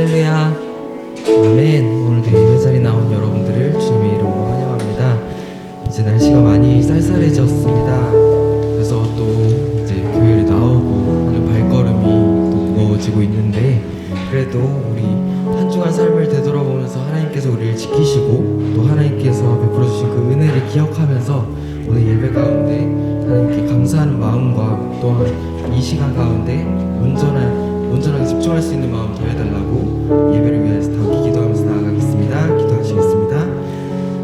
할렐루야. 아멘. 오늘도 예배 자리에 나온 여러분들을 주님의 이름으로 환영합니다. 이제 날씨가 많이 쌀쌀해졌습니다. 그래서 또 이제 교회를 나오고 하는 발걸음이 또 무거워지고 있는데, 그래도 우리 한 주간 삶을 되돌아보면서 하나님께서 우리를 지키시고 또 하나님께서 베풀어 주신 그 은혜를 기억하면서 오늘 예배 가운데 하나님께 감사하는 마음과 또한 이 시간 가운데 온전하게 집중할 수 있는 마음 더해달라고 예배를 위해서 더 기도하면서 나아가겠습니다. 기도하시겠습니다.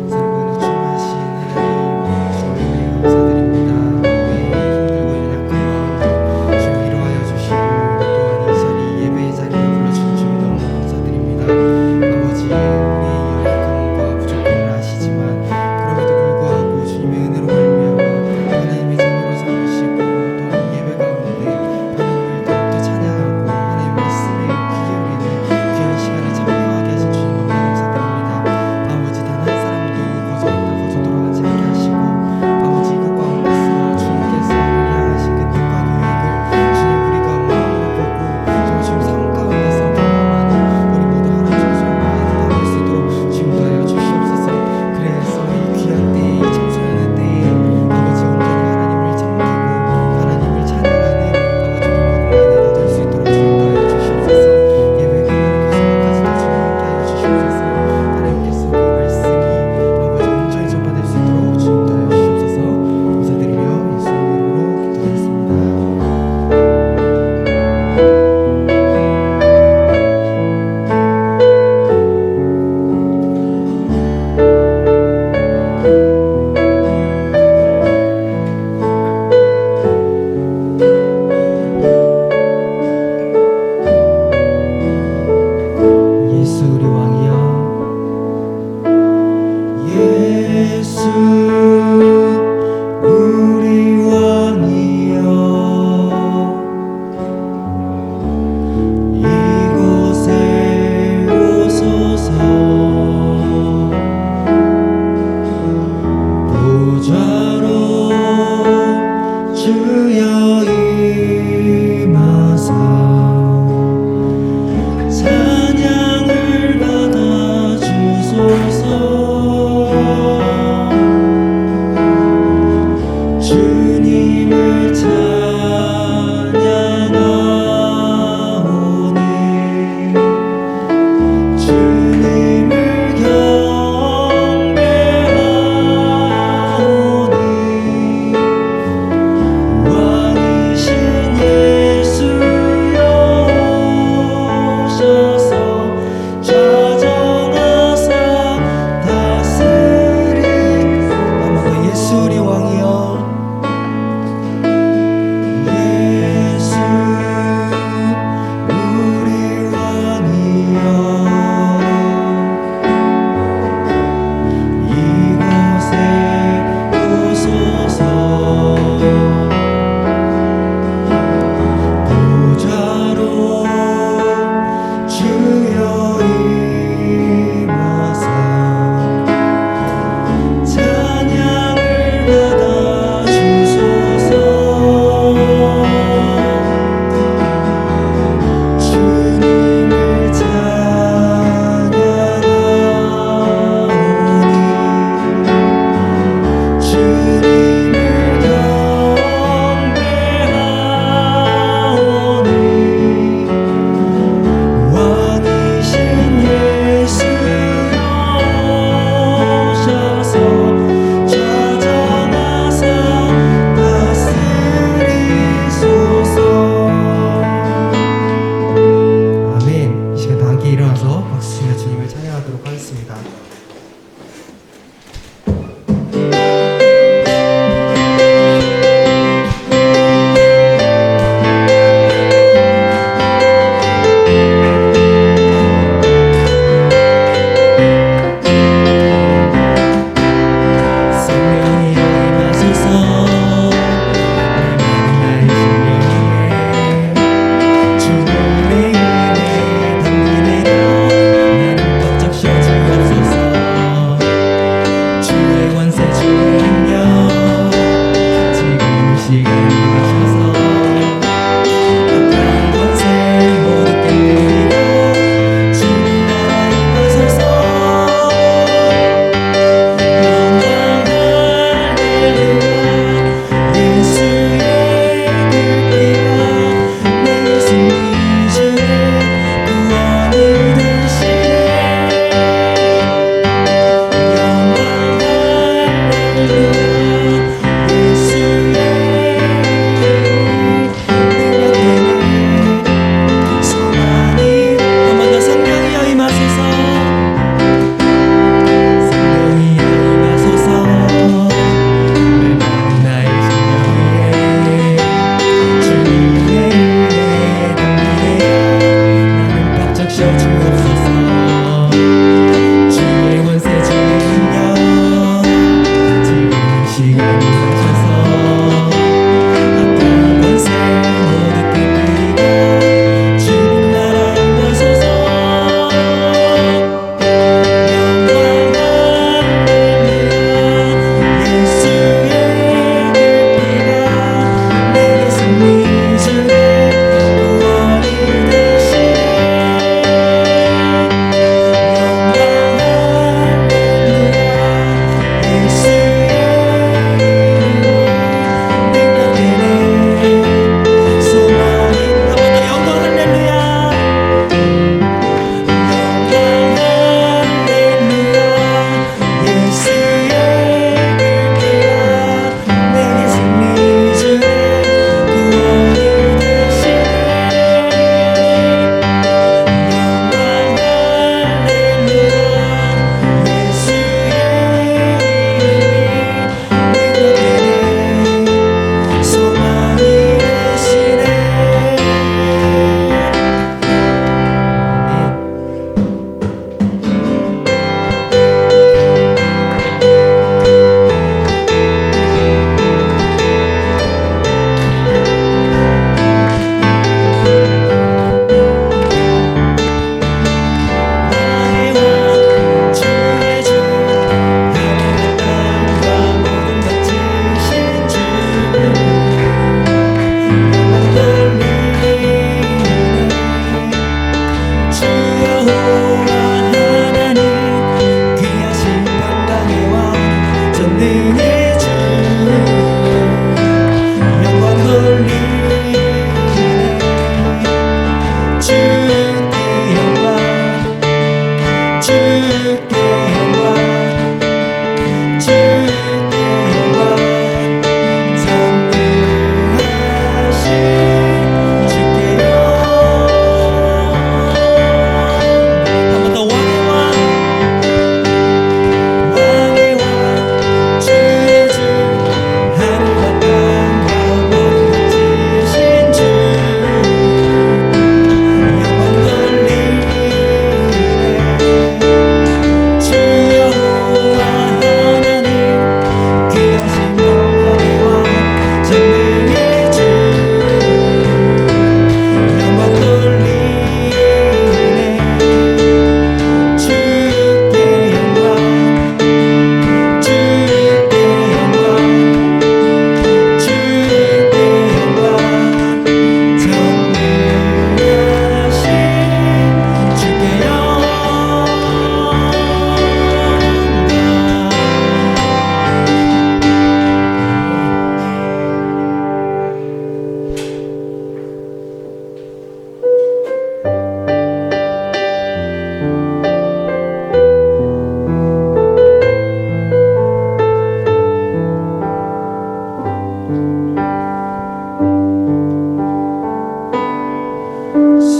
사랑하는 충만하신 하나님, 주님의 감사드립니다. 힘들고 있는 약한 마음도 주님 위로하여 주시고 또한 이 자리 예배의 자리에 불러주신 주님 너무 감사드립니다. 아버지, 우리의 연약함과 부족함을 아시지만 그럼에도 불구하고 주님의 은혜로 말미암아 하나님의 자녀로 삼으시고 또한 예배 가운데 하나님을 더욱더 찬양하고 하나님의 말씀에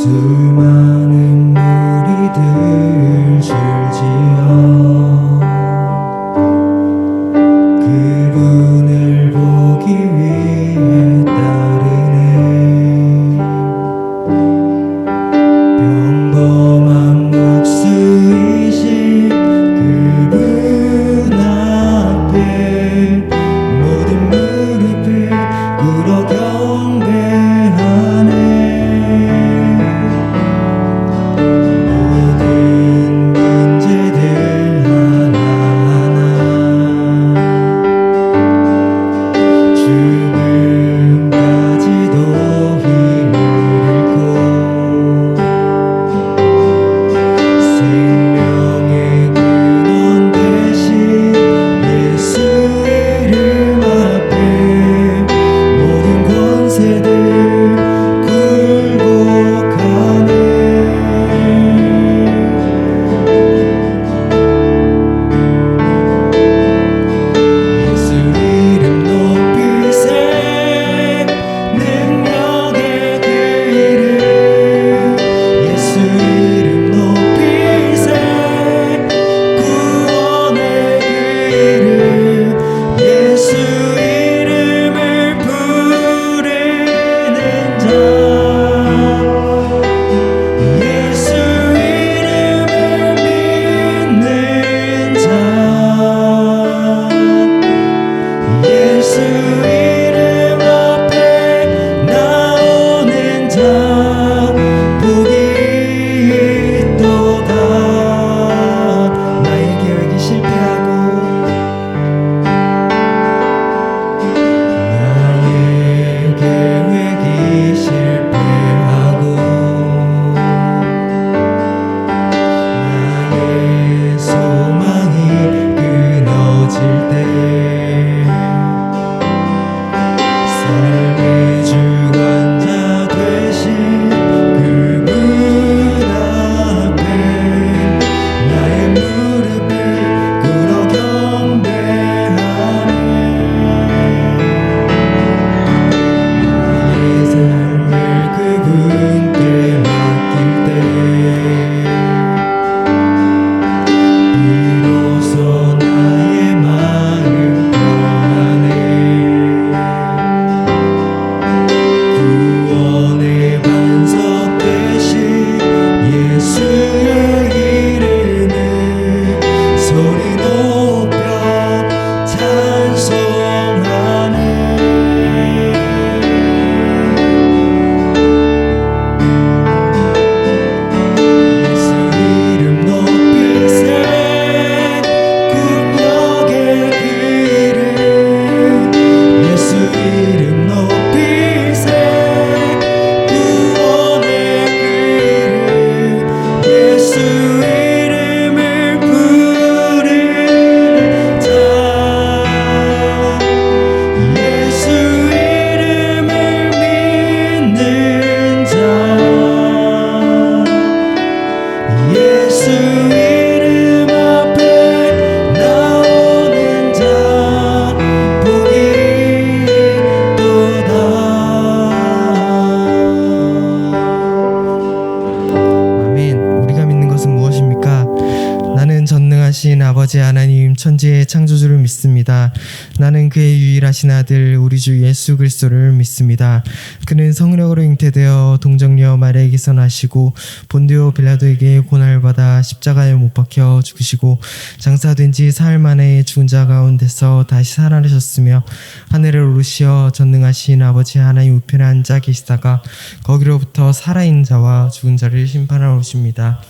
수많은 무리들 줄지어 그분을 보기 위해 따르네. 평범한 목수이신 그분 앞에 모든 무릎을 꿇어 경배하네. 모든 문제들 하나하나 죽음까지도 힘을 잃고 생명의 근원 되신 예수 이름 앞에 모든 권세들 굴복하네. 예수 이름 높이세 능력의 그 이름 예수 이름 높이세 구원의 그 이름 예수 이름을 부르는 자 예수 이름을 믿는 자 예수 이름 앞에 나오는 자 복이 있도다. 나의 계획이 실패하고 나의 계획이 실패하고 나의 소망이 끊어질 때 삶의 주관자 되신 그분 앞에 나의 무릎을 꿇어 경배하네. 나의 삶을 그분께 맡길 때 비로소 나의 마음 편하네. 구원의 반석 되신 예수의 이름을 소리 높여 찬송하네. 예수 이름 높이세 능력의 그 이름 예수 이름 높이세 구원의 그 이름 예수 이름을 부르는 자 예수 이름을 믿는 자 예수 이름 앞에 나오는 자 복이 있도다. 아멘. 우리가 믿는 것은 무엇입니까? 나는 전능하신 아버지 하나님 천지의 창조주를 믿습니다. 나는 그의 유일하신 아들 우리 주 예수 그리스도를 믿습니다. 그는 성령으로 잉태되어 동정녀 마리아에게서 나시고 본디오 빌라도에게 고난을 받아 십자가에 못 박혀 죽으시고 장사된 지 사흘 만에 죽은 자 가운데서 다시 살아나셨으며 하늘에 오르시어 전능하신 아버지 하나님 우편에 앉아 계시다가 거기로부터 살아있는 자와 죽은 자를 심판하러 오십니다.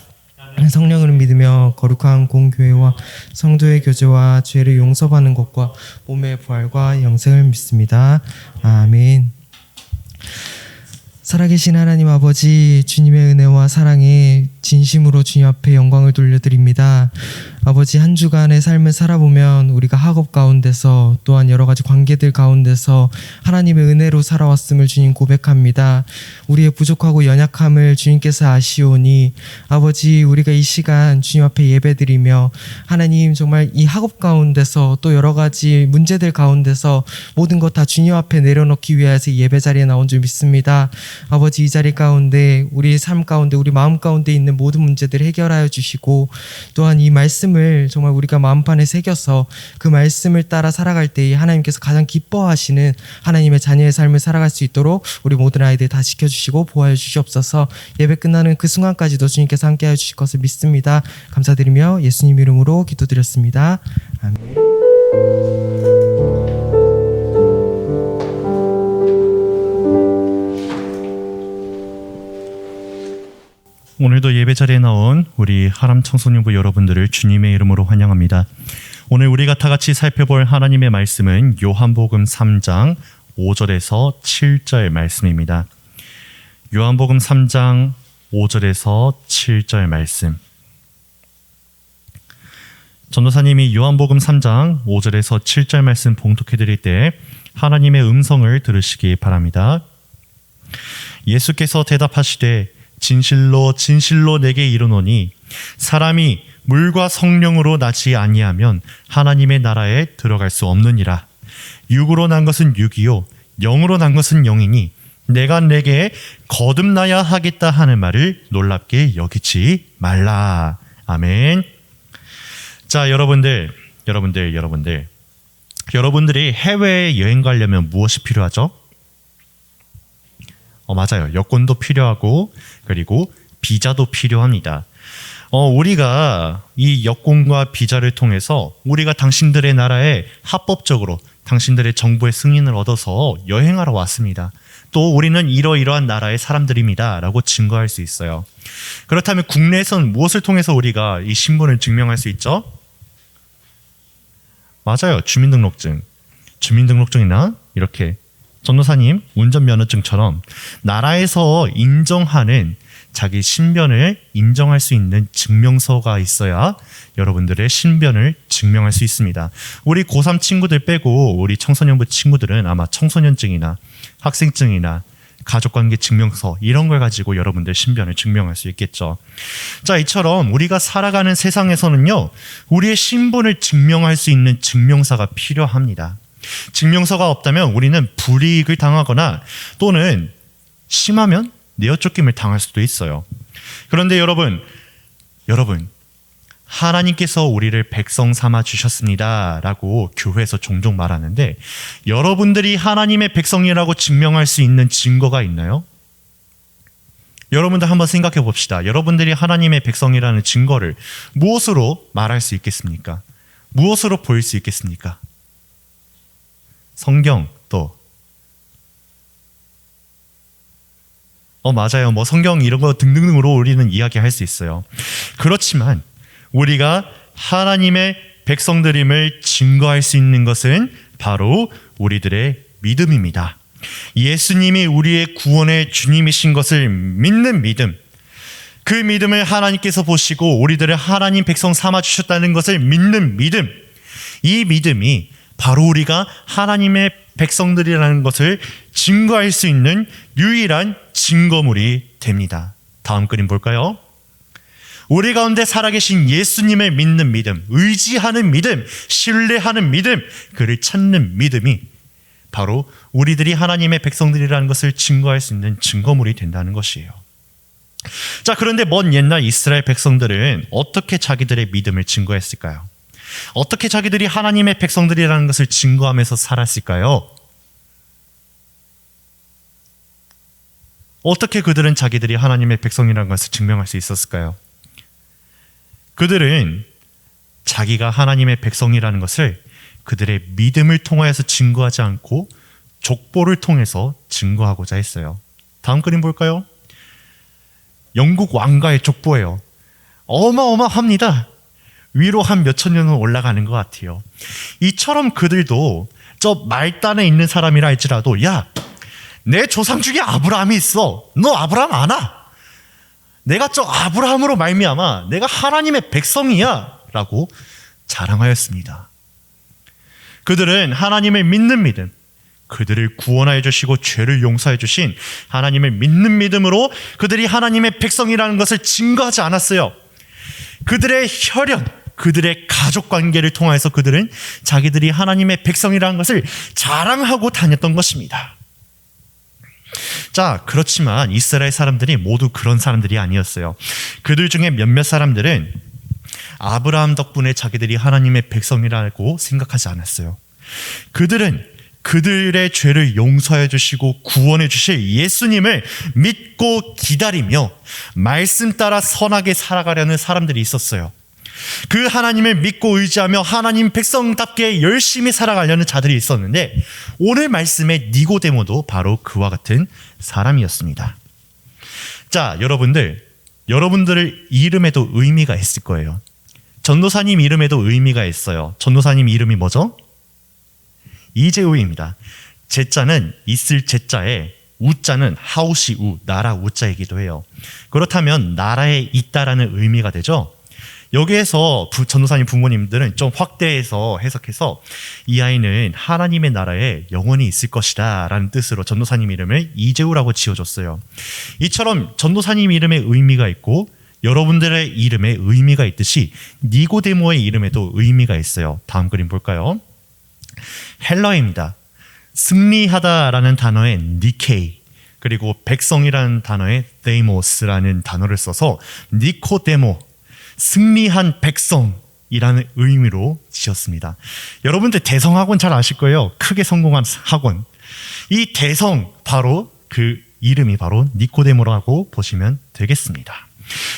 성령을 믿으며 거룩한 공교회와 성도의 교제와 죄를 용서받는 것과 몸의 부활과 영생을 믿습니다. 아멘. 살아계신 하나님 아버지, 주님의 은혜와 사랑에 진심으로 주님 앞에 영광을 돌려드립니다. 아버지, 한 주간의 삶을 살아보면 우리가 학업 가운데서 또한 여러 가지 관계들 가운데서 하나님의 은혜로 살아왔음을 주님 고백합니다. 우리의 부족하고 연약함을 주님께서 아시오니 아버지, 우리가 이 시간 주님 앞에 예배드리며 하나님, 정말 이 학업 가운데서 또 여러 가지 문제들 가운데서 모든 것 다 주님 앞에 내려놓기 위해서 예배 자리에 나온 줄 믿습니다. 아버지, 이 자리 가운데 우리 삶 가운데 우리 마음 가운데 있는 모든 문제들을 해결하여 주시고, 또한 이 말씀을 정말 우리가 마음판에 새겨서 그 말씀을 따라 살아갈 때에 하나님께서 가장 기뻐하시는 하나님의 자녀의 삶을 살아갈 수 있도록 우리 모든 아이들 다 지켜주시고 보호해 주시옵소서. 예배 끝나는 그 순간까지도 주님께서 함께하여 주실 것을 믿습니다. 감사드리며 예수님 이름으로 기도드렸습니다. 아멘. 오늘도 예배 자리에 나온 우리 하람 청소년부 여러분들을 주님의 이름으로 환영합니다. 오늘 우리가 다 같이 살펴볼 하나님의 말씀은 요한복음 3장 5절에서 7절 말씀입니다. 요한복음 3장 5절에서 7절 말씀. 전도사님이 요한복음 3장 5절에서 7절 말씀 봉독해 드릴 때 하나님의 음성을 들으시기 바랍니다. 예수께서 대답하시되 진실로 진실로 내게 이르노니 사람이 물과 성령으로 나지 아니하면 하나님의 나라에 들어갈 수 없느니라. 육으로 난 것은 육이요 영으로 난 것은 영이니 내가 내게 거듭나야 하겠다 하는 말을 놀랍게 여기지 말라. 아멘. 자, 여러분들이 해외에 여행 가려면 무엇이 필요하죠? 맞아요. 여권도 필요하고 그리고 비자도 필요합니다. 우리가 이 여권과 비자를 통해서 우리가 당신들의 나라에 합법적으로 당신들의 정부의 승인을 얻어서 여행하러 왔습니다. 또 우리는 이러이러한 나라의 사람들입니다 라고 증거할 수 있어요. 그렇다면 국내에서는 무엇을 통해서 우리가 이 신분을 증명할 수 있죠? 맞아요. 주민등록증이나 이렇게 전도사님 운전면허증처럼 나라에서 인정하는 자기 신변을 인정할 수 있는 증명서가 있어야 여러분들의 신변을 증명할 수 있습니다. 우리 고3 친구들 빼고 우리 청소년부 친구들은 아마 청소년증이나 학생증이나 가족관계 증명서 이런 걸 가지고 여러분들 신변을 증명할 수 있겠죠. 자, 이처럼 우리가 살아가는 세상에서는요, 우리의 신분을 증명할 수 있는 증명서가 필요합니다. 증명서가 없다면 우리는 불이익을 당하거나 또는 심하면 내어쫓김을 당할 수도 있어요. 그런데 여러분, 하나님께서 우리를 백성 삼아 주셨습니다 라고 교회에서 종종 말하는데, 여러분들이 하나님의 백성이라고 증명할 수 있는 증거가 있나요? 여러분들 한번 생각해 봅시다. 여러분들이 하나님의 백성이라는 증거를 무엇으로 말할 수 있겠습니까? 무엇으로 보일 수 있겠습니까? 성경, 또 맞아요. 성경 이런 거 등등으로 우리는 이야기할 수 있어요. 그렇지만 우리가 하나님의 백성들임을 증거할 수 있는 것은 바로 우리들의 믿음입니다. 예수님이 우리의 구원의 주님이신 것을 믿는 믿음, 그 믿음을 하나님께서 보시고 우리들을 하나님 백성 삼아 주셨다는 것을 믿는 믿음, 이 믿음이 바로 우리가 하나님의 백성들이라는 것을 증거할 수 있는 유일한 증거물이 됩니다. 다음 그림 볼까요? 우리 가운데 살아계신 예수님을 믿는 믿음, 의지하는 믿음, 신뢰하는 믿음, 그를 찾는 믿음이 바로 우리들이 하나님의 백성들이라는 것을 증거할 수 있는 증거물이 된다는 것이에요. 자, 그런데 먼 옛날 이스라엘 백성들은 어떻게 자기들의 믿음을 증거했을까요? 어떻게 자기들이 하나님의 백성들이라는 것을 증거하면서 살았을까요? 어떻게 그들은 자기들이 하나님의 백성이라는 것을 증명할 수 있었을까요? 그들은 자기가 하나님의 백성이라는 것을 그들의 믿음을 통하여서 증거하지 않고 족보를 통해서 증거하고자 했어요. 다음 그림 볼까요? 영국 왕가의 족보예요. 어마어마합니다. 위로 한 몇천 년은 올라가는 것 같아요. 이처럼 그들도 저 말단에 있는 사람이라 할지라도, 야, 내 조상 중에 아브라함이 있어. 너 아브라함 아나? 내가 저 아브라함으로 말미암아 내가 하나님의 백성이야. 라고 자랑하였습니다. 그들은 하나님을 믿는 믿음, 그들을 구원하여 주시고 죄를 용서해 주신 하나님을 믿는 믿음으로 그들이 하나님의 백성이라는 것을 증거하지 않았어요. 그들의 혈연, 그들의 가족 관계를 통해서 그들은 자기들이 하나님의 백성이라는 것을 자랑하고 다녔던 것입니다. 자, 그렇지만 이스라엘 사람들이 모두 그런 사람들이 아니었어요. 그들 중에 몇몇 사람들은 아브라함 덕분에 자기들이 하나님의 백성이라고 생각하지 않았어요. 그들은 그들의 죄를 용서해 주시고 구원해 주실 예수님을 믿고 기다리며 말씀 따라 선하게 살아가려는 사람들이 있었어요. 그 하나님을 믿고 의지하며 하나님 백성답게 열심히 살아가려는 자들이 있었는데, 오늘 말씀의 니고데모도 바로 그와 같은 사람이었습니다. 자, 여러분들 이름에도 의미가 있을 거예요. 전도사님 이름에도 의미가 있어요. 전도사님 이름이 뭐죠? 이재우입니다. 제자는 있을 제자에 우자는 하우시 우, 나라 우자이기도 해요. 그렇다면 나라에 있다라는 의미가 되죠. 여기에서 전도사님 부모님들은 좀 확대해서 해석해서 이 아이는 하나님의 나라에 영원히 있을 것이다 라는 뜻으로 전도사님 이름을 이재우라고 지어줬어요. 이처럼 전도사님 이름에 의미가 있고 여러분들의 이름에 의미가 있듯이 니고데모의 이름에도 의미가 있어요. 다음 그림 볼까요? 헬러입니다. 승리하다라는 단어의 니케이, 그리고 백성이라는 단어의 데이모스라는 단어를 써서 니코데모, 승리한 백성이라는 의미로 지었습니다. 여러분들 대성학원 잘 아실 거예요. 크게 성공한 학원. 이 대성, 바로 그 이름이 바로 니코데모라고 보시면 되겠습니다.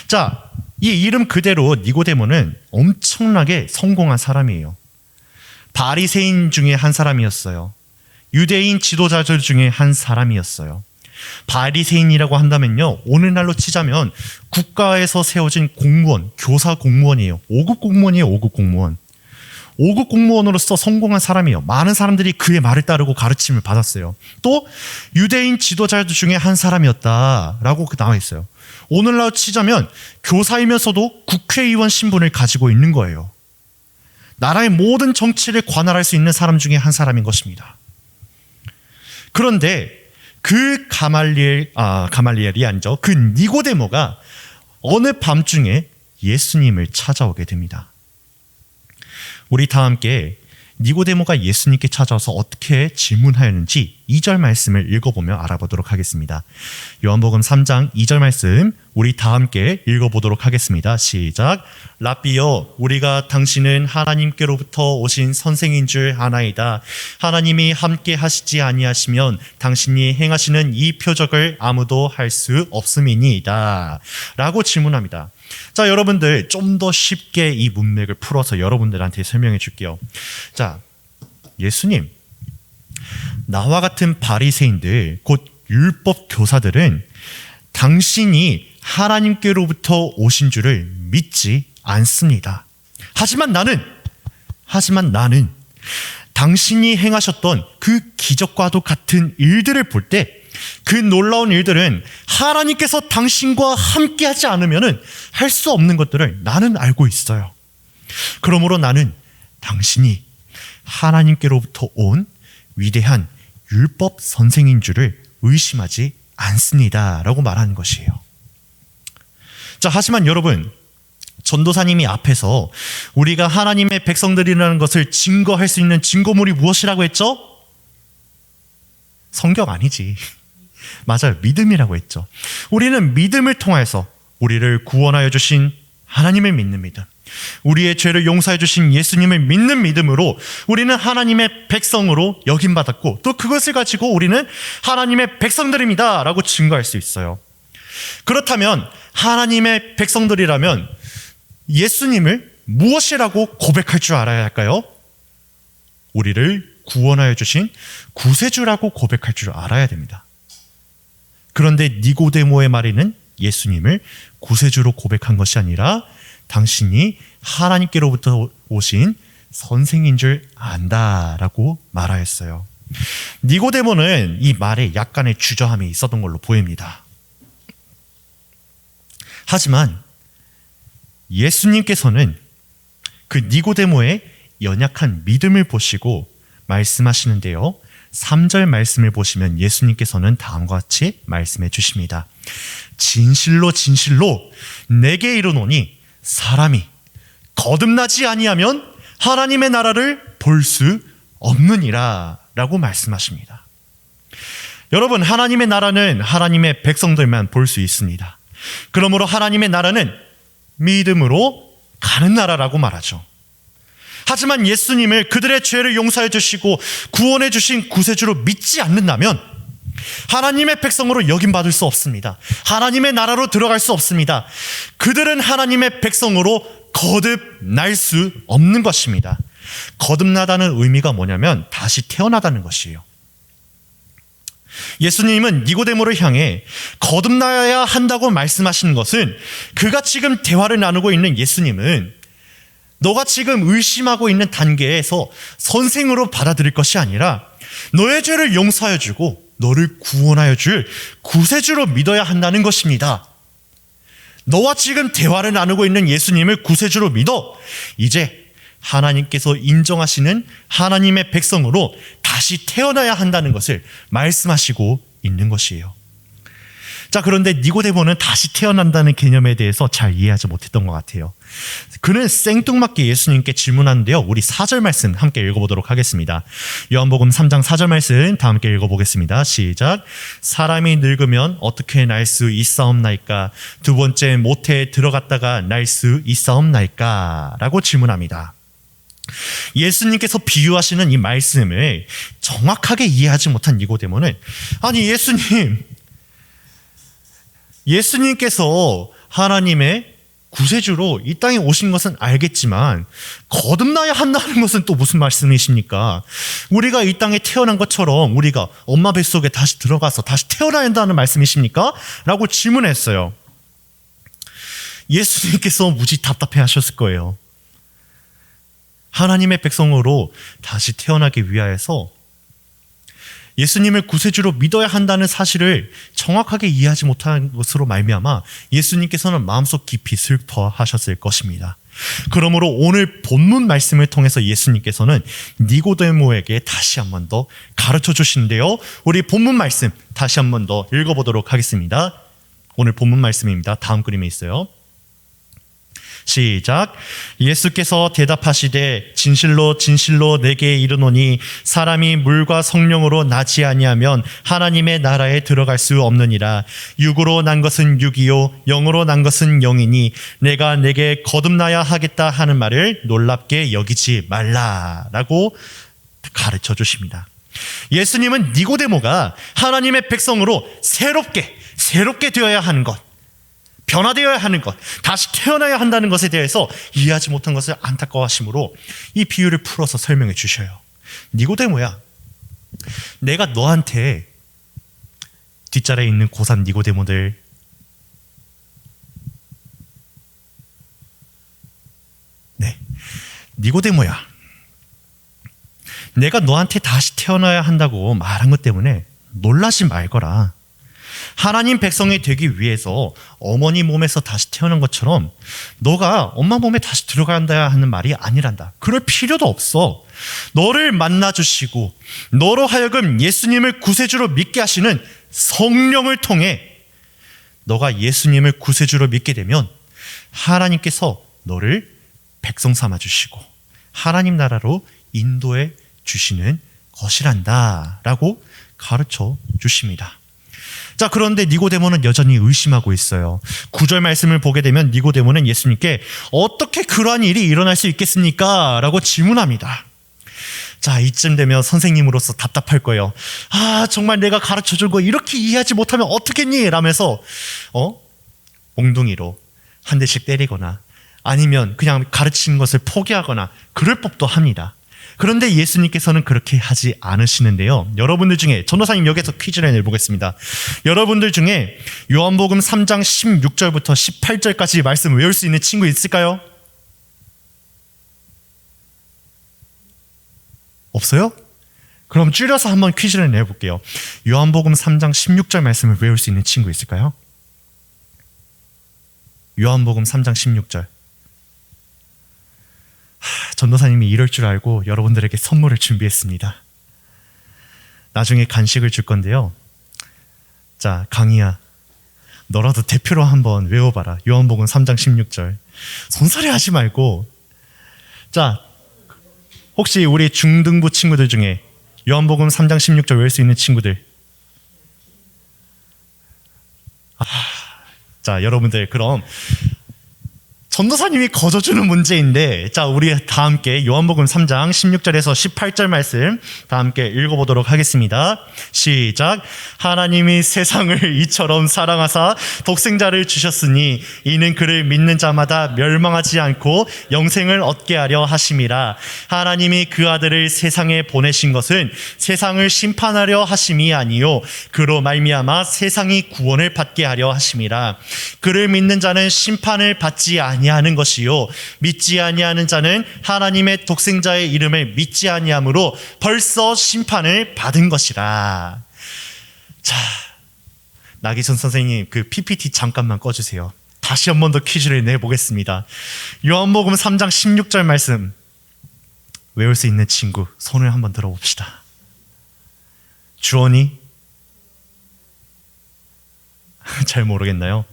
자, 이 이름 그대로 니고데모는 엄청나게 성공한 사람이에요. 바리새인 중에 한 사람이었어요. 유대인 지도자들 중에 한 사람이었어요. 바리새인이라고 한다면요, 오늘날로 치자면 국가에서 세워진 공무원, 교사 공무원이에요. 5급 공무원이에요. 5급 공무원. 5급 공무원으로서 성공한 사람이에요. 많은 사람들이 그의 말을 따르고 가르침을 받았어요. 또 유대인 지도자들 중에 한 사람이었다라고 나와 있어요. 오늘날로 치자면 교사이면서도 국회의원 신분을 가지고 있는 거예요. 나라의 모든 정치를 관할할 수 있는 사람 중에 한 사람인 것입니다. 그런데 그 가말리엘이 아니죠. 그 니고데모가 어느 밤중에 예수님을 찾아오게 됩니다. 우리 다 함께 니고데모가 예수님께 찾아와서 어떻게 질문하였는지 2절 말씀을 읽어보며 알아보도록 하겠습니다. 요한복음 3장 2절 말씀 우리 다 함께 읽어보도록 하겠습니다. 시작. 라삐여, 우리가 당신은 하나님께로부터 오신 선생인 줄 아나이다. 하나님이 함께 하시지 아니하시면 당신이 행하시는 이 표적을 아무도 할 수 없음이니이다 라고 질문합니다. 자, 여러분들 좀 더 쉽게 이 문맥을 풀어서 여러분들한테 설명해 줄게요. 자, 예수님, 나와 같은 바리새인들, 곧 율법 교사들은 당신이 하나님께로부터 오신 줄을 믿지 않습니다. 하지만 나는 당신이 행하셨던 그 기적과도 같은 일들을 볼 때 그 놀라운 일들은 하나님께서 당신과 함께하지 않으면 할 수 없는 것들을 나는 알고 있어요. 그러므로 나는 당신이 하나님께로부터 온 위대한 율법 선생인 줄을 의심하지 않습니다 라고 말하는 것이에요. 자, 하지만 여러분, 전도사님이 앞에서 우리가 하나님의 백성들이라는 것을 증거할 수 있는 증거물이 무엇이라고 했죠? 성경 아니지. 맞아요. 믿음이라고 했죠. 우리는 믿음을 통해서 우리를 구원하여 주신 하나님을 믿는 믿음, 우리의 죄를 용서해 주신 예수님을 믿는 믿음으로 우리는 하나님의 백성으로 여김받았고, 또 그것을 가지고 우리는 하나님의 백성들입니다 라고 증거할 수 있어요. 그렇다면 하나님의 백성들이라면 예수님을 무엇이라고 고백할 줄 알아야 할까요? 우리를 구원하여 주신 구세주라고 고백할 줄 알아야 됩니다. 그런데 니고데모의 말에는 예수님을 구세주로 고백한 것이 아니라 당신이 하나님께로부터 오신 선생인 줄 안다라고 말하였어요. 니고데모는 이 말에 약간의 주저함이 있었던 걸로 보입니다. 하지만 예수님께서는 그 니고데모의 연약한 믿음을 보시고 말씀하시는데요. 3절 말씀을 보시면 예수님께서는 다음과 같이 말씀해 주십니다. 진실로 진실로 내게 이르노니 사람이 거듭나지 아니하면 하나님의 나라를 볼 수 없느니라 라고 말씀하십니다. 여러분, 하나님의 나라는 하나님의 백성들만 볼 수 있습니다. 그러므로 하나님의 나라는 믿음으로 가는 나라라고 말하죠. 하지만 예수님을 그들의 죄를 용서해 주시고 구원해 주신 구세주로 믿지 않는다면 하나님의 백성으로 여김받을 수 없습니다. 하나님의 나라로 들어갈 수 없습니다. 그들은 하나님의 백성으로 거듭날 수 없는 것입니다. 거듭나다는 의미가 뭐냐면 다시 태어나다는 것이에요. 예수님은 니고데모를 향해 거듭나야 한다고 말씀하시는 것은, 그가 지금 대화를 나누고 있는 예수님은 너가 지금 의심하고 있는 단계에서 선생으로 받아들일 것이 아니라 너의 죄를 용서하여 주고 너를 구원하여 줄 구세주로 믿어야 한다는 것입니다. 너와 지금 대화를 나누고 있는 예수님을 구세주로 믿어 이제 하나님께서 인정하시는 하나님의 백성으로 다시 태어나야 한다는 것을 말씀하시고 있는 것이에요. 자, 그런데 니고데모는 다시 태어난다는 개념에 대해서 잘 이해하지 못했던 것 같아요. 그는 생뚱맞게 예수님께 질문하는데요. 우리 4절 말씀 함께 읽어보도록 하겠습니다. 요한복음 3장 4절 말씀 다 함께 읽어보겠습니다. 시작. 사람이 늙으면 어떻게 날 수 있사옵나이까? 두 번째 모태에 들어갔다가 날 수 있사옵나이까? 라고 질문합니다. 예수님께서 비유하시는 이 말씀을 정확하게 이해하지 못한 니고데모는, 아니 예수님께서 하나님의 구세주로 이 땅에 오신 것은 알겠지만 거듭나야 한다는 것은 또 무슨 말씀이십니까? 우리가 이 땅에 태어난 것처럼 우리가 엄마 뱃속에 다시 들어가서 다시 태어나야 한다는 말씀이십니까? 라고 질문했어요. 예수님께서 무지 답답해 하셨을 거예요. 하나님의 백성으로 다시 태어나기 위하여서 예수님을 구세주로 믿어야 한다는 사실을 정확하게 이해하지 못한 것으로 말미암아 예수님께서는 마음속 깊이 슬퍼하셨을 것입니다. 그러므로 오늘 본문 말씀을 통해서 예수님께서는 니고데모에게 다시 한 번 더 가르쳐 주시는데요. 우리 본문 말씀 다시 한 번 더 읽어보도록 하겠습니다. 오늘 본문 말씀입니다. 다음 그림에 있어요. 시작. 예수께서 대답하시되 진실로 진실로 내게 이르노니 사람이 물과 성령으로 나지 아니하면 하나님의 나라에 들어갈 수 없느니라. 육으로 난 것은 육이요 영으로 난 것은 영이니 내가 내게 거듭나야 하겠다 하는 말을 놀랍게 여기지 말라라고 가르쳐 주십니다. 예수님은 니고데모가 하나님의 백성으로 새롭게 되어야 하는 것, 변화되어야 하는 것, 다시 태어나야 한다는 것에 대해서 이해하지 못한 것을 안타까워하심으로 이 비유를 풀어서 설명해 주셔요. 니고데모야, 내가 너한테 뒷자리에 있는 고3 니고데모들, 니고데모야, 내가 너한테 다시 태어나야 한다고 말한 것 때문에 놀라지 말거라. 하나님 백성이 되기 위해서 어머니 몸에서 다시 태어난 것처럼 너가 엄마 몸에 다시 들어간다 하는 말이 아니란다. 그럴 필요도 없어. 너를 만나주시고 너로 하여금 예수님을 구세주로 믿게 하시는 성령을 통해 너가 예수님을 구세주로 믿게 되면 하나님께서 너를 백성 삼아주시고 하나님 나라로 인도해 주시는 것이란다 라고 가르쳐 주십니다. 자, 그런데 니고데모는 여전히 의심하고 있어요. 9절 말씀을 보게 되면 니고데모는 예수님께 어떻게 그러한 일이 일어날 수 있겠습니까? 라고 질문합니다. 자, 이쯤 되면 선생님으로서 답답할 거예요. 아, 정말 내가 가르쳐준 거 이렇게 이해하지 못하면 어떻겠니? 라면서 몽둥이로 한 대씩 때리거나 아니면 그냥 가르친 것을 포기하거나 그럴 법도 합니다. 그런데 예수님께서는 그렇게 하지 않으시는데요. 여러분들 중에, 전도사님 여기서 퀴즈를 내보겠습니다. 여러분들 중에 요한복음 3장 16절부터 18절까지 말씀 외울 수 있는 친구 있을까요? 없어요? 그럼 줄여서 한번 퀴즈를 내볼게요. 요한복음 3장 16절 말씀을 외울 수 있는 친구 있을까요? 요한복음 3장 16절. 전도사님이 이럴 줄 알고 여러분들에게 선물을 준비했습니다. 나중에 간식을 줄 건데요. 자, 강희야, 너라도 대표로 한번 외워봐라. 요한복음 3장 16절. 손소리 하지 말고. 자, 혹시 우리 중등부 친구들 중에 요한복음 3장 16절 외울 수 있는 친구들? 자, 여러분들 그럼 전도사님이 거저주는 문제인데, 자, 우리 다 함께 요한복음 3장 16절에서 18절 말씀 다 함께 읽어보도록 하겠습니다. 시작. 하나님이 세상을 이처럼 사랑하사 독생자를 주셨으니 이는 그를 믿는 자마다 멸망하지 않고 영생을 얻게 하려 하심이라. 하나님이 그 아들을 세상에 보내신 것은 세상을 심판하려 하심이 아니요 그로 말미암아 세상이 구원을 받게 하려 하심이라. 그를 믿는 자는 심판을 받지 아니하는 것이요 믿지 아니하는 자는 하나님의 독생자의 이름을 믿지 아니함으로 벌써 심판을 받은 것이라. 자, 나기선 선생님 그 PPT 잠깐만 꺼주세요. 다시 한 번 더 퀴즈를 내보겠습니다. 요한복음 3장 16절 말씀 외울 수 있는 친구 손을 한번 들어봅시다. 주원이? 잘 모르겠나요?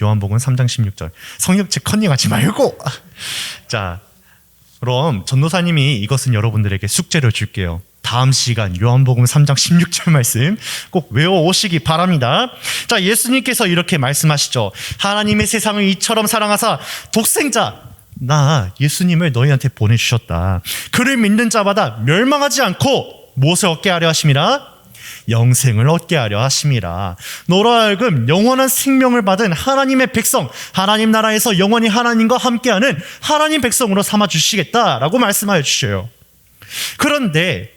요한복음 3장 16절. 성역책 컨닝하지 말고. 자, 그럼 전도사님이 이것은 여러분들에게 숙제로 줄게요. 다음 시간 요한복음 3장 16절 말씀 꼭 외워오시기 바랍니다. 자, 예수님께서 이렇게 말씀하시죠. 하나님의 세상을 이처럼 사랑하사 독생자, 나 예수님을 너희한테 보내주셨다. 그를 믿는 자마다 멸망하지 않고 무엇을 얻게 하려 하심이라? 영생을 얻게 하려 하심이라. 너로 하여금 영원한 생명을 받은 하나님의 백성, 하나님 나라에서 영원히 하나님과 함께하는 하나님 백성으로 삼아 주시겠다라고 말씀하여 주셔요. 그런데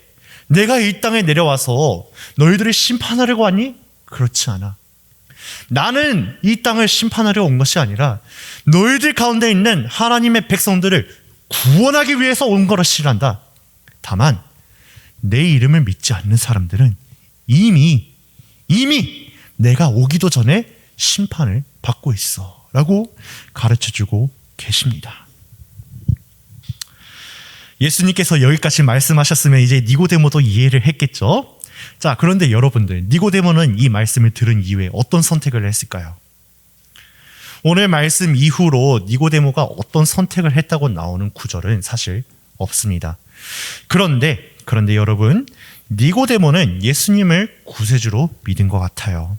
내가 이 땅에 내려와서 너희들을 심판하려고 왔니? 그렇지 않아. 나는 이 땅을 심판하려 온 것이 아니라 너희들 가운데 있는 하나님의 백성들을 구원하기 위해서 온 것이란다. 다만 내 이름을 믿지 않는 사람들은 이미 내가 오기도 전에 심판을 받고 있어 라고 가르쳐주고 계십니다. 예수님께서 여기까지 말씀하셨으면 이제 니고데모도 이해를 했겠죠. 자, 그런데 여러분들, 니고데모는 이 말씀을 들은 이후에 어떤 선택을 했을까요? 오늘 말씀 이후로 니고데모가 어떤 선택을 했다고 나오는 구절은 사실 없습니다. 그런데 여러분, 니고데모는 예수님을 구세주로 믿은 것 같아요.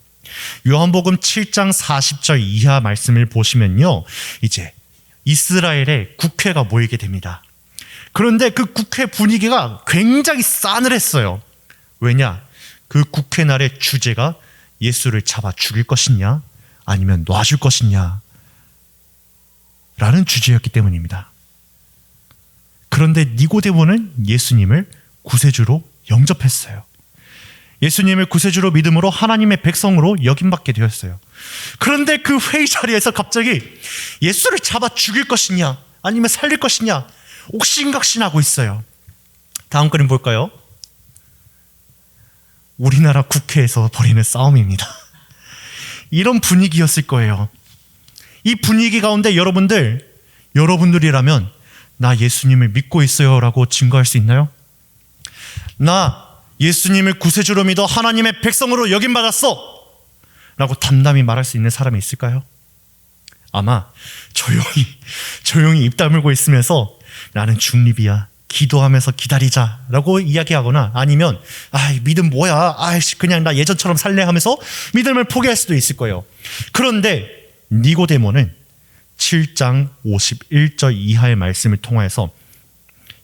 요한복음 7장 40절 이하 말씀을 보시면요, 이제 이스라엘의 국회가 모이게 됩니다. 그런데 그 국회 분위기가 굉장히 싸늘했어요. 왜냐? 그 국회 날의 주제가 예수를 잡아 죽일 것이냐 아니면 놔줄 것이냐 라는 주제였기 때문입니다. 그런데 니고데모는 예수님을 구세주로 영접했어요. 예수님을 구세주로 믿음으로 하나님의 백성으로 여김받게 되었어요. 그런데 그 회의 자리에서 갑자기 예수를 잡아 죽일 것이냐 아니면 살릴 것이냐 옥신각신하고 있어요. 다음 그림 볼까요? 우리나라 국회에서 벌이는 싸움입니다. 이런 분위기였을 거예요. 이 분위기 가운데 여러분들이라면 나 예수님을 믿고 있어요 라고 증거할 수 있나요? 나 예수님을 구세주로 믿어 하나님의 백성으로 여김받았어 라고 담담히 말할 수 있는 사람이 있을까요? 아마 조용히 입 다물고 있으면서 나는 중립이야, 기도하면서 기다리자 라고 이야기하거나 아니면 믿음 뭐야, 그냥 나 예전처럼 살래 하면서 믿음을 포기할 수도 있을 거예요. 그런데 니고데모는 7장 51절 이하의 말씀을 통하여서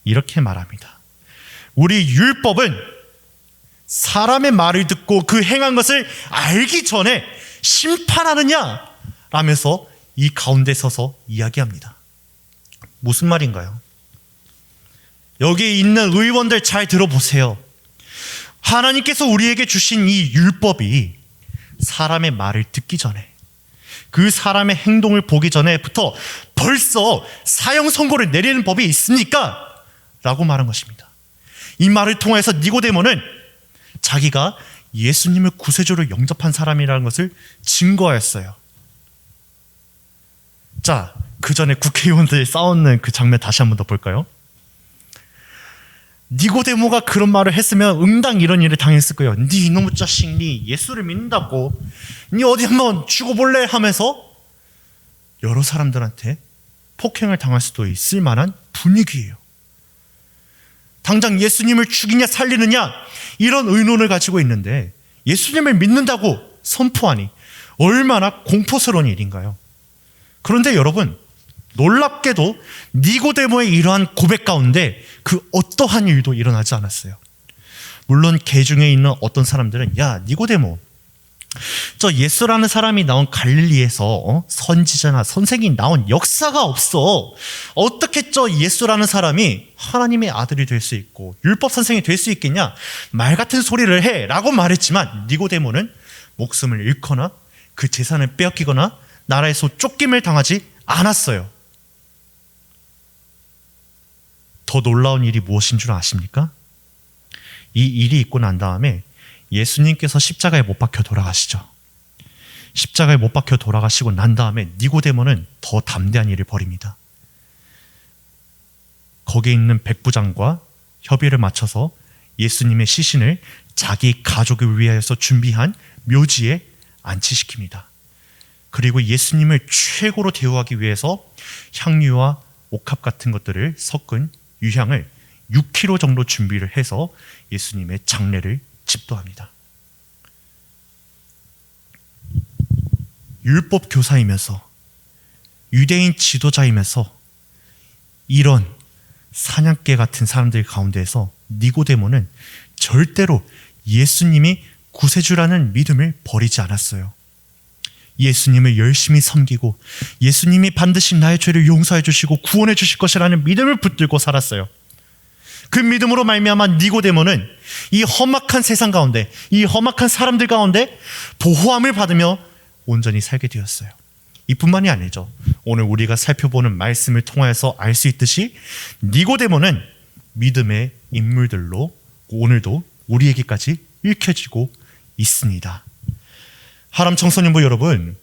이렇게 말합니다. 우리 율법은 사람의 말을 듣고 그 행한 것을 알기 전에 심판하느냐 라면서 이 가운데 서서 이야기합니다. 무슨 말인가요? 여기 있는 의원들 잘 들어보세요. 하나님께서 우리에게 주신 이 율법이 사람의 말을 듣기 전에, 그 사람의 행동을 보기 전에부터 벌써 사형 선고를 내리는 법이 있습니까? 라고 말한 것입니다. 이 말을 통해서 니고데모는 자기가 예수님을 구세주로 영접한 사람이라는 것을 증거하였어요. 자, 그 전에 국회의원들이 싸우는 그 장면 다시 한번 더 볼까요? 니고데모가 그런 말을 했으면 응당 이런 일을 당했을 거예요. 니 이놈의 자식, 니 예수를 믿는다고? 니 어디 한번 죽어볼래? 하면서 여러 사람들한테 폭행을 당할 수도 있을 만한 분위기예요. 당장 예수님을 죽이냐 살리느냐 이런 의논을 가지고 있는데 예수님을 믿는다고 선포하니 얼마나 공포스러운 일인가요? 그런데 여러분, 놀랍게도 니고데모의 이러한 고백 가운데 그 어떠한 일도 일어나지 않았어요. 물론 개 중에 있는 어떤 사람들은 야 니고데모, 저 예수라는 사람이 나온 갈릴리에서 선지자나 선생이 나온 역사가 없어. 어떻게 저 예수라는 사람이 하나님의 아들이 될 수 있고 율법 선생이 될 수 있겠냐? 말 같은 소리를 해 라고 말했지만 니고데모는 목숨을 잃거나 그 재산을 빼앗기거나 나라에서 쫓김을 당하지 않았어요. 더 놀라운 일이 무엇인 줄 아십니까? 이 일이 있고 난 다음에 예수님께서 십자가에 못 박혀 돌아가시죠. 십자가에 못 박혀 돌아가시고 난 다음에 니고데모는 더 담대한 일을 벌입니다. 거기에 있는 백부장과 협의를 맞춰서 예수님의 시신을 자기 가족을 위하여서 준비한 묘지에 안치시킵니다. 그리고 예수님을 최고로 대우하기 위해서 향유와 옥합 같은 것들을 섞은 유향을 6kg 정도 준비를 해서 예수님의 장례를 집도합니다. 율법 교사이면서 유대인 지도자이면서 이런 사냥개 같은 사람들 가운데에서 니고데모는 절대로 예수님이 구세주라는 믿음을 버리지 않았어요. 예수님을 열심히 섬기고 예수님이 반드시 나의 죄를 용서해 주시고 구원해 주실 것이라는 믿음을 붙들고 살았어요. 그 믿음으로 말미암아 니고데모는 이 험악한 세상 가운데, 이 험악한 사람들 가운데 보호함을 받으며 온전히 살게 되었어요. 이뿐만이 아니죠. 오늘 우리가 살펴보는 말씀을 통하여서 알 수 있듯이 니고데모는 믿음의 인물들로 오늘도 우리에게까지 읽혀지고 있습니다. 하람 청소년부 여러분,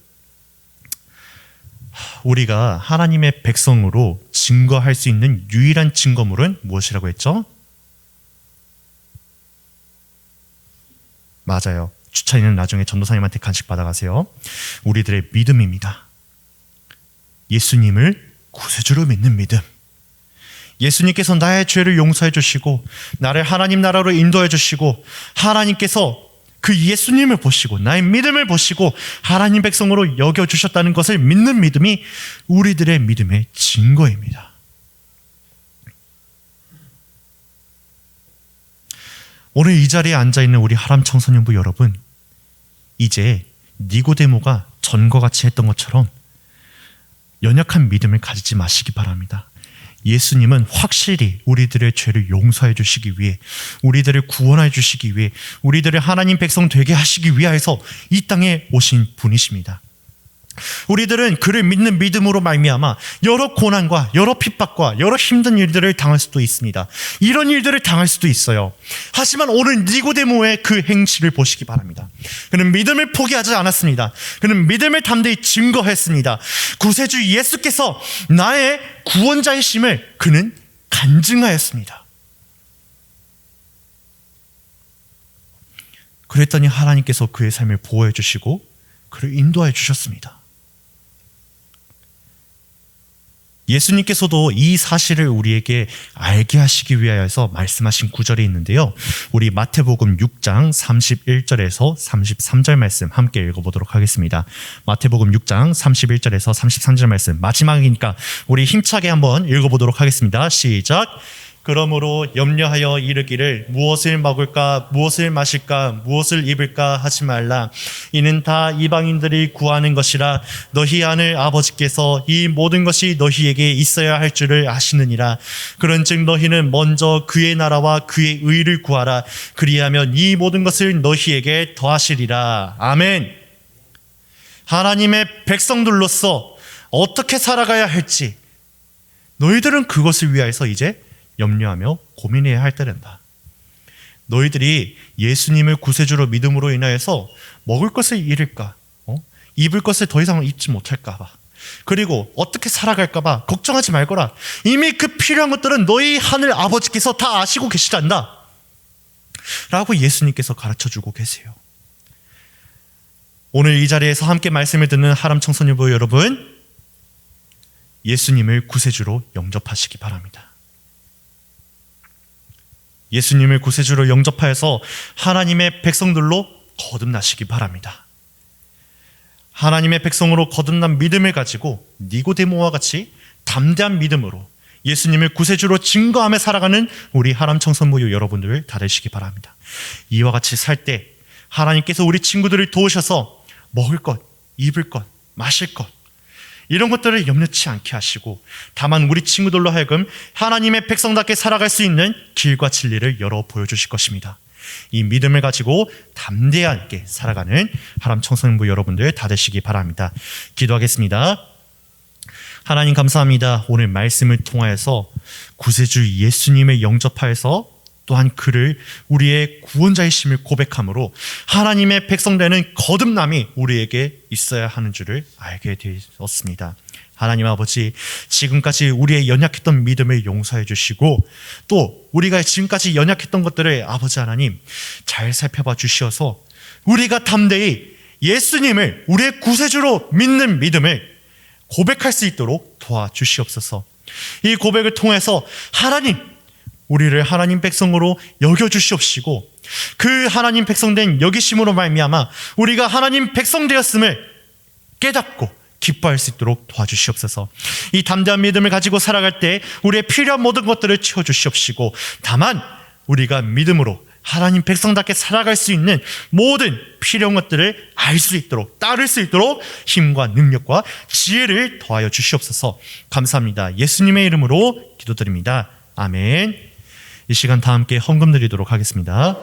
우리가 하나님의 백성으로 증거할 수 있는 유일한 증거물은 무엇이라고 했죠? 맞아요. 주차이는 나중에 전도사님한테 간식 받아가세요. 우리들의 믿음입니다. 예수님을 구세주로 믿는 믿음. 예수님께서 나의 죄를 용서해 주시고 나를 하나님 나라로 인도해 주시고 하나님께서 그 예수님을 보시고 나의 믿음을 보시고 하나님 백성으로 여겨주셨다는 것을 믿는 믿음이 우리들의 믿음의 증거입니다. 오늘 이 자리에 앉아있는 우리 하람 청소년부 여러분, 이제 니고데모가 전과 같이 했던 것처럼 연약한 믿음을 가지지 마시기 바랍니다. 예수님은 확실히 우리들의 죄를 용서해 주시기 위해, 우리들을 구원해 주시기 위해, 우리들을 하나님 백성 되게 하시기 위하여서 이 땅에 오신 분이십니다. 우리들은 그를 믿는 믿음으로 말미암아 여러 고난과 여러 핍박과 여러 힘든 일들을 당할 수도 있습니다. 이런 일들을 당할 수도 있어요. 하지만 오늘 니고데모의 그 행실을 보시기 바랍니다. 그는 믿음을 포기하지 않았습니다. 그는 믿음을 담대히 증거했습니다. 구세주 예수께서 나의 구원자이심을 그는 간증하였습니다. 그랬더니 하나님께서 그의 삶을 보호해 주시고 그를 인도해 주셨습니다. 예수님께서도 이 사실을 우리에게 알게 하시기 위하여서 말씀하신 구절이 있는데요. 우리 마태복음 6장 31절에서 33절 말씀 함께 읽어보도록 하겠습니다. 마태복음 6장 31절에서 33절 말씀 마지막이니까 우리 힘차게 한번 읽어보도록 하겠습니다. 시작! 그러므로 염려하여 이르기를 무엇을 먹을까 무엇을 마실까 무엇을 입을까 하지 말라. 이는 다 이방인들이 구하는 것이라. 너희 하늘 아버지께서 이 모든 것이 너희에게 있어야 할 줄을 아시느니라. 그런즉 너희는 먼저 그의 나라와 그의 의를 구하라. 그리하면 이 모든 것을 너희에게 더하시리라. 아멘. 하나님의 백성들로서 어떻게 살아가야 할지 너희들은 그것을 위하여서 이제 염려하며 고민해야 할 때란다. 너희들이 예수님을 구세주로 믿음으로 인하여서 먹을 것을 잃을까, 입을 것을 더 이상 입지 못할까 봐, 그리고 어떻게 살아갈까봐 걱정하지 말거라. 이미 그 필요한 것들은 너희 하늘 아버지께서 다 아시고 계시단다 라고 예수님께서 가르쳐주고 계세요. 오늘 이 자리에서 함께 말씀을 듣는 하람 청소년부 여러분, 예수님을 구세주로 영접하시기 바랍니다. 예수님을 구세주로 영접하여서 하나님의 백성들로 거듭나시기 바랍니다. 하나님의 백성으로 거듭난 믿음을 가지고 니고데모와 같이 담대한 믿음으로 예수님을 구세주로 증거하며 살아가는 우리 하람 청소년부 여러분들 다 되시기 바랍니다. 이와 같이 살 때 하나님께서 우리 친구들을 도우셔서 먹을 것, 입을 것, 마실 것 이런 것들을 염려치 않게 하시고 다만 우리 친구들로 하여금 하나님의 백성답게 살아갈 수 있는 길과 진리를 열어 보여주실 것입니다. 이 믿음을 가지고 담대하게 살아가는 하람 청소년부 여러분들 다 되시기 바랍니다. 기도하겠습니다. 하나님 감사합니다. 오늘 말씀을 통하여서 구세주 예수님을 영접하여서 또한 그를 우리의 구원자이심을 고백함으로 하나님의 백성되는 거듭남이 우리에게 있어야 하는 줄을 알게 되었습니다. 하나님 아버지, 지금까지 우리의 연약했던 믿음을 용서해 주시고 또 우리가 지금까지 연약했던 것들을 아버지 하나님 잘 살펴봐 주시어서 우리가 담대히 예수님을 우리의 구세주로 믿는 믿음을 고백할 수 있도록 도와주시옵소서. 이 고백을 통해서 하나님, 우리를 하나님 백성으로 여겨주시옵시고 그 하나님 백성된 여기심으로 말미암아 우리가 하나님 백성 되었음을 깨닫고 기뻐할 수 있도록 도와주시옵소서. 이 담대한 믿음을 가지고 살아갈 때 우리의 필요한 모든 것들을 채워주시옵시고 다만 우리가 믿음으로 하나님 백성답게 살아갈 수 있는 모든 필요한 것들을 알 수 있도록 따를 수 있도록 힘과 능력과 지혜를 더하여 주시옵소서. 감사합니다. 예수님의 이름으로 기도드립니다. 아멘. 이 시간 다 함께 헌금 드리도록 하겠습니다.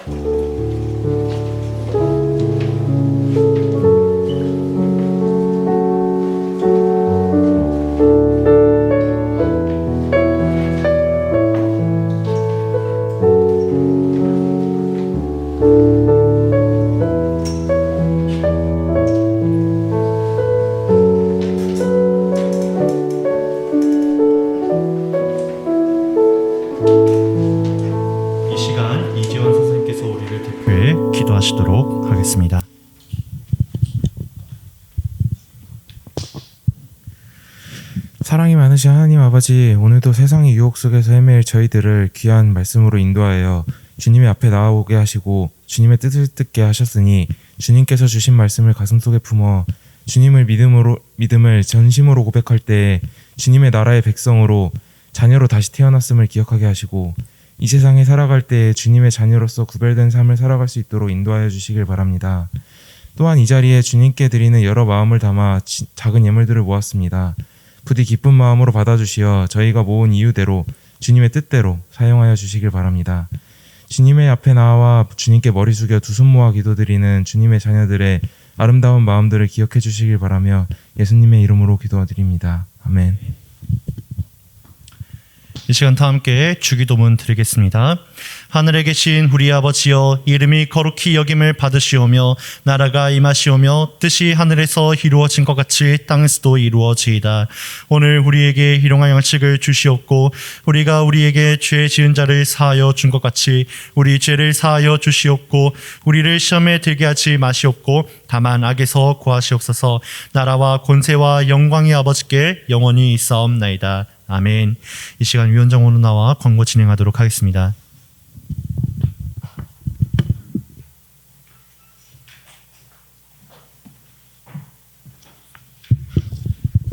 기도하시도록 하겠습니다. 사랑이 많으신 하나님 아버지, 오늘도 세상의 유혹 속에서 헤매일 저희들을 귀한 말씀으로 인도하여 주님의 앞에 나아오게 하시고 주님의 뜻을 듣게 하셨으니 주님께서 주신 말씀을 가슴속에 품어 주님을 믿음을 전심으로 고백할 때에 주님의 나라의 백성으로 자녀로 다시 태어났음을 기억하게 하시고 이 세상에 살아갈 때에 주님의 자녀로서 구별된 삶을 살아갈 수 있도록 인도하여 주시길 바랍니다. 또한 이 자리에 주님께 드리는 여러 마음을 담아 작은 예물들을 모았습니다. 부디 기쁜 마음으로 받아주시어 저희가 모은 이유대로 주님의 뜻대로 사용하여 주시길 바랍니다. 주님의 앞에 나와 주님께 머리 숙여 두 손 모아 기도드리는 주님의 자녀들의 아름다운 마음들을 기억해 주시길 바라며 예수님의 이름으로 기도드립니다. 아멘. 이 시간 다 함께 주기도문 드리겠습니다. 하늘에 계신 우리 아버지여, 이름이 거룩히 여김을 받으시오며 나라가 임하시오며 뜻이 하늘에서 이루어진 것 같이 땅에서도 이루어지이다. 오늘 우리에게 일용할 양식을 주시옵고 우리가 우리에게 죄 지은 자를 사하여 준 것 같이 우리 죄를 사하여 주시옵고 우리를 시험에 들게 하지 마시옵고 다만 악에서 구하시옵소서. 나라와 권세와 영광이 아버지께 영원히 있사옵나이다. 아멘. 이 시간 위원장 오늘 나와 광고 진행하도록 하겠습니다.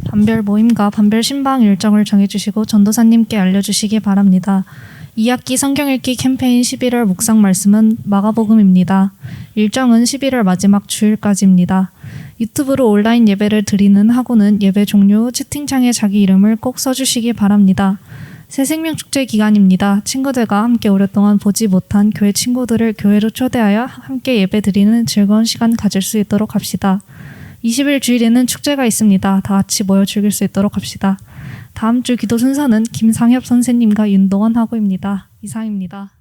반별 모임과 반별 신방 일정을 정해주시고 전도사님께 알려주시기 바랍니다. 2학기 성경 읽기 캠페인 11월 묵상 말씀은 마가복음입니다. 일정은 11월 마지막 주일까지입니다. 유튜브로 온라인 예배를 드리는 학우는 예배 종료 후 채팅창에 자기 이름을 꼭 써주시기 바랍니다. 새생명축제 기간입니다. 친구들과 함께 오랫동안 보지 못한 교회 친구들을 교회로 초대하여 함께 예배 드리는 즐거운 시간 가질 수 있도록 합시다. 20일 주일에는 축제가 있습니다. 다 같이 모여 즐길 수 있도록 합시다. 다음 주 기도 순서는 김상협 선생님과 윤동원 학우입니다. 이상입니다.